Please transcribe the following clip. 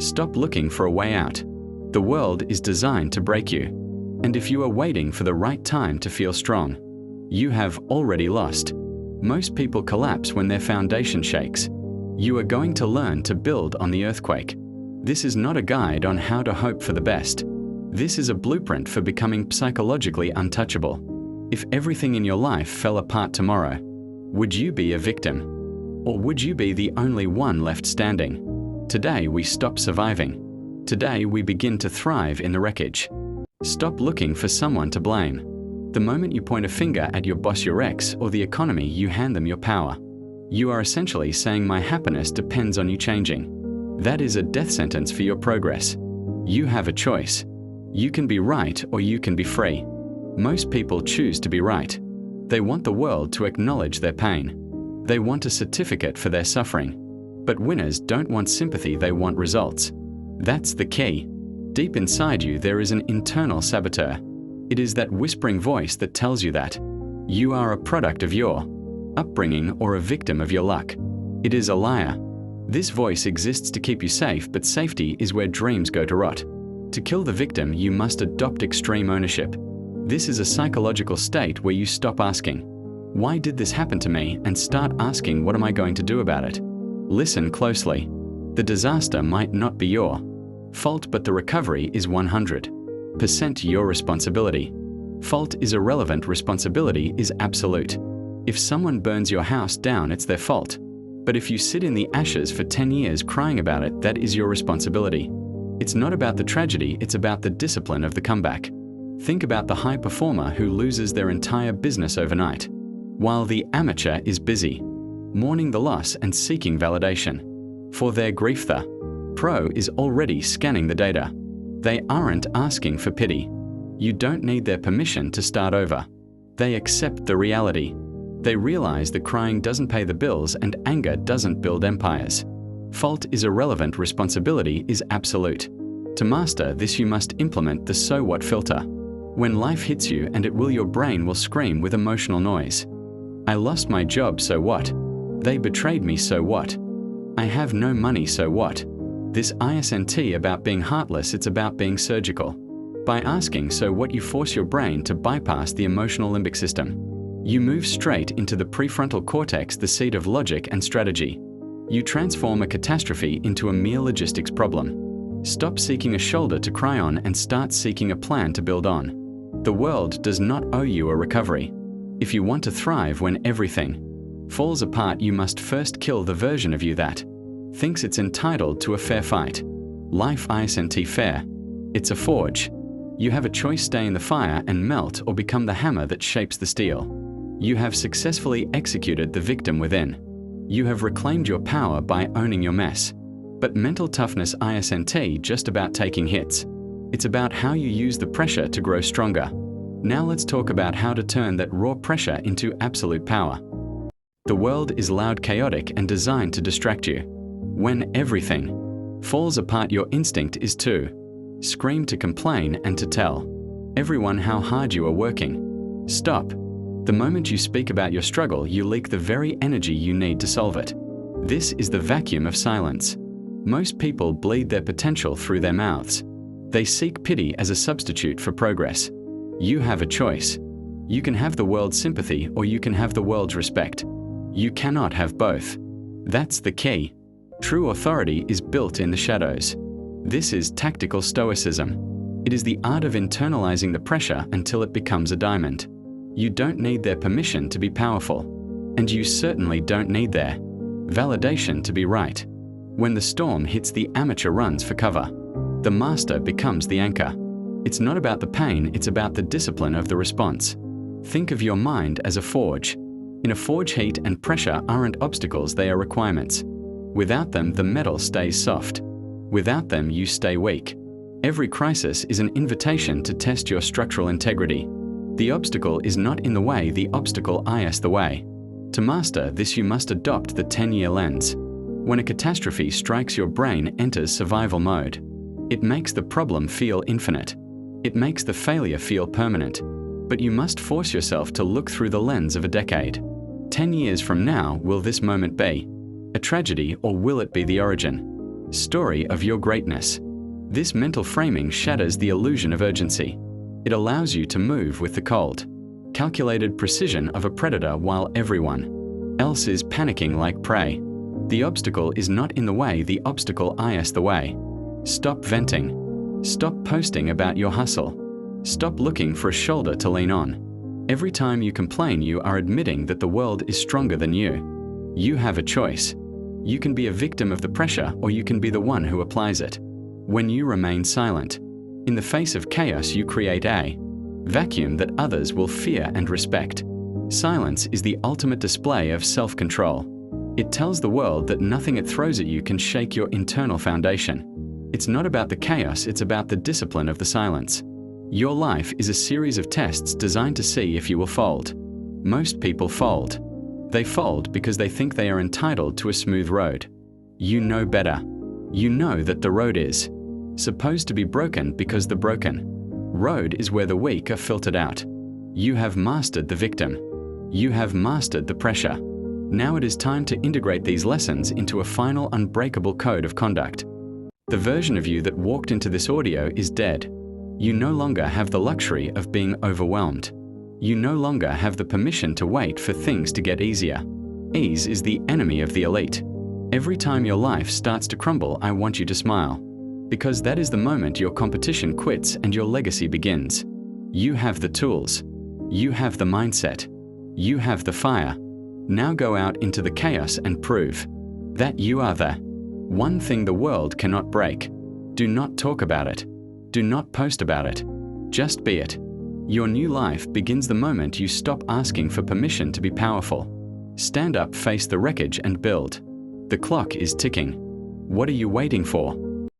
Stop looking for a way out. The world is designed to break you. And if you are waiting for the right time to feel strong, you have already lost. Most people collapse when their foundation shakes. You are going to learn to build on the earthquake. This is not a guide on how to hope for the best. This is a blueprint for becoming psychologically untouchable. If everything in your life fell apart tomorrow, would you be a victim? Or would you be the only one left standing? Today we stop surviving. Today we begin to thrive in the wreckage. Stop looking for someone to blame. The moment you point a finger at your boss, your ex, or the economy, you hand them your power. You are essentially saying my happiness depends on you changing. That is a death sentence for your progress. You have a choice. You can be right or you can be free. Most people choose to be right. They want the world to acknowledge their pain. They want a certificate for their suffering. But winners don't want sympathy, they want results. That's the key. Deep inside you there is an internal saboteur. It is that whispering voice that tells you that you are a product of your upbringing or a victim of your luck. It is a liar. This voice exists to keep you safe, but safety is where dreams go to rot. To kill the victim, you must adopt extreme ownership. This is a psychological state where you stop asking, "Why did this happen to me?" and start asking, "What am I going to do about it?" Listen closely. The disaster might not be your fault, but the recovery is 100% your responsibility. Fault is irrelevant, responsibility is absolute. If someone burns your house down, it's their fault. But if you sit in the ashes for 10 years crying about it, that is your responsibility. It's not about the tragedy, it's about the discipline of the comeback. Think about the high performer who loses their entire business overnight, while the amateur is busy, mourning the loss and seeking validation. For their grief, the pro is already scanning the data. They aren't asking for pity. You don't need their permission to start over. They accept the reality. They realize that crying doesn't pay the bills and anger doesn't build empires. Fault is irrelevant, responsibility is absolute. To master this, you must implement the so what filter. When life hits you, and it will, your brain will scream with emotional noise. I lost my job, so what? They betrayed me, so what? I have no money, so what? This isn't about being heartless, it's about being surgical. By asking so what, you force your brain to bypass the emotional limbic system. You move straight into the prefrontal cortex, the seat of logic and strategy. You transform a catastrophe into a mere logistics problem. Stop seeking a shoulder to cry on and start seeking a plan to build on. The world does not owe you a recovery. If you want to thrive when everything falls apart, you must first kill the version of you that thinks it's entitled to a fair fight. Life isn't fair. It's a forge. You have a choice: stay in the fire and melt, or become the hammer that shapes the steel. You have successfully executed the victim within. You have reclaimed your power by owning your mess. But mental toughness isn't just about taking hits. It's about how you use the pressure to grow stronger. Now let's talk about how to turn that raw pressure into absolute power. The world is loud, chaotic, and designed to distract you. When everything falls apart, your instinct is to scream, to complain, and to tell everyone how hard you are working. Stop. The moment you speak about your struggle, you leak the very energy you need to solve it. This is the vacuum of silence. Most people bleed their potential through their mouths. They seek pity as a substitute for progress. You have a choice. You can have the world's sympathy or you can have the world's respect. You cannot have both. That's the key. True authority is built in the shadows. This is tactical stoicism. It is the art of internalizing the pressure until it becomes a diamond. You don't need their permission to be powerful. And you certainly don't need their validation to be right. When the storm hits, the amateur runs for cover. The master becomes the anchor. It's not about the pain, it's about the discipline of the response. Think of your mind as a forge. In a forge, heat and pressure aren't obstacles, they are requirements. Without them, the metal stays soft. Without them, you stay weak. Every crisis is an invitation to test your structural integrity. The obstacle is not in the way, the obstacle is the way. To master this, you must adopt the 10-year lens. When a catastrophe strikes, your brain enters survival mode. It makes the problem feel infinite. It makes the failure feel permanent. But you must force yourself to look through the lens of a decade. 10 years from now, will this moment be a tragedy or will it be the origin? Story of your greatness. This mental framing shatters the illusion of urgency. It allows you to move with the cold, calculated precision of a predator while everyone else is panicking like prey. The obstacle is not in the way, the obstacle is the way. Stop venting. Stop posting about your hustle. Stop looking for a shoulder to lean on. Every time you complain, you are admitting that the world is stronger than you. You have a choice. You can be a victim of the pressure, or you can be the one who applies it. When you remain silent, in the face of chaos, you create a vacuum that others will fear and respect. Silence is the ultimate display of self-control. It tells the world that nothing it throws at you can shake your internal foundation. It's not about the chaos, it's about the discipline of the silence. Your life is a series of tests designed to see if you will fold. Most people fold. They fold because they think they are entitled to a smooth road. You know better. You know that the road is supposed to be broken because the broken road is where the weak are filtered out. You have mastered the victim. You have mastered the pressure. Now it is time to integrate these lessons into a final unbreakable code of conduct. The version of you that walked into this audio is dead. You no longer have the luxury of being overwhelmed. You no longer have the permission to wait for things to get easier. Ease is the enemy of the elite. Every time your life starts to crumble, I want you to smile. Because that is the moment your competition quits and your legacy begins. You have the tools. You have the mindset. You have the fire. Now go out into the chaos and prove that you are the one thing the world cannot break. Do not talk about it. Do not post about it. Just be it. Your new life begins the moment you stop asking for permission to be powerful. Stand up, face the wreckage, and build. The clock is ticking. What are you waiting for?